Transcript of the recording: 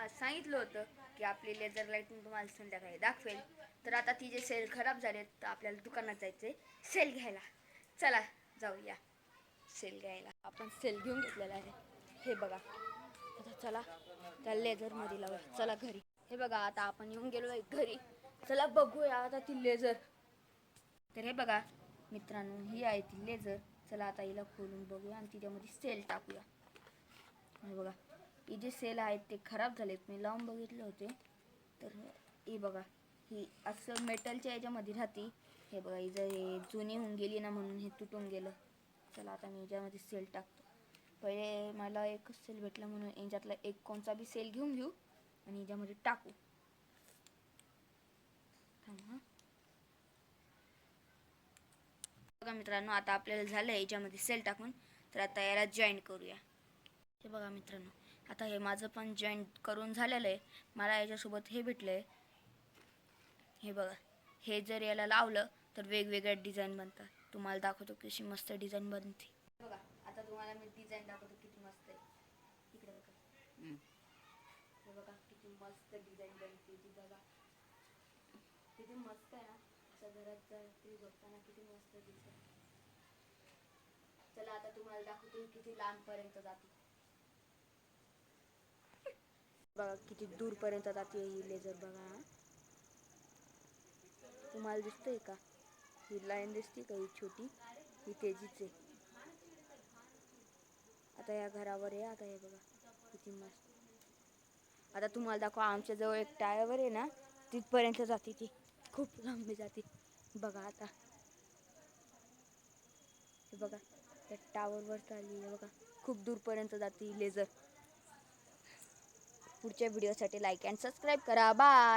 तुम्हाला सांगितलं होतं की आपली लेझर लाईटिंग तुम्हाला संध्याकाळी दाखवेल. तर आता तिचे सेल खराब झालेत तर आपल्याला दुकानात जायचंय सेल घ्यायला. चला जाऊया सेल घ्यायला. आपण सेल घेऊन घेतलेला आहे. हे बघा. आता चला त्या लेझरमध्ये लावूया. चला घरी. हे बघा आता आपण येऊन गेलो आहे घरी. चला बघूया आता ती लेझर. तर हे बघा मित्रांनो, ही आहे ती लेझर. चला आता हिला खोलून बघूया आणि तिच्यामध्ये सेल टाकूया. हे बघा ही जे सेल आहेत ते खराब झालेत. मी लावून बघितले होते. तर ही बघा ही असं मेटलच्या याच्यामध्ये राहते. हे बघा ही जर जुनी होऊन गेली ना म्हणून हे तुटून गेलं. चला आता मी याच्यामध्ये सेल टाकतो. पहिले मला एकच सेल भेटला म्हणून याच्यातला एक कोणता बी सेल घेऊन घेऊ आणि याच्यामध्ये टाकू. बघा मित्रांनो आता आपल्याला झालं आहे याच्यामध्ये सेल टाकून. तर आता याला जॉईन करूया. हे बघा मित्रांनो आता हे माझं पण जॉईन करून झालेलं आहे. मला याच्यासोबत हे भेटलं आहे. हे बघा हे जर याला लावलं तर वेगवेगळ्या डिझाईन बनतात. तुम्हाला दाखवतो कशी मस्त डिझाईन बनते. बघा आता तुम्हाला मी डिझाईन दाखवतो किती मस्त आहे. इकडे बघा. हे बघा किती मस्त डिझाईन बनते ती. बघा किती मस्त आहे ना. असं घरात जर ती बघताना किती मस्त दिसते. चला आता तुम्हाला दाखवतो किती लांबपर्यंत जाते. बघा किती दूरपर्यंत जाते ही लेझर. बघा तुम्हाला दिसतंय का? ही लाईन दिसते का ही छोटी? ही तेजीच आहे. आता या घरावर आहे. आता हे बघा किती मस्त. आता तुम्हाला दाखवा आमच्या जवळ एक टायर आहे ना तिथपर्यंत जाते ती. खूप लांबी जाते. बघा आता हे बघा त्या टावरवर चालली आहे. बघा खूप दूरपर्यंत जाते लेझर. पुढच्या व्हिडिओसाठी लाईक अँड सबस्क्राईब करा. बाय.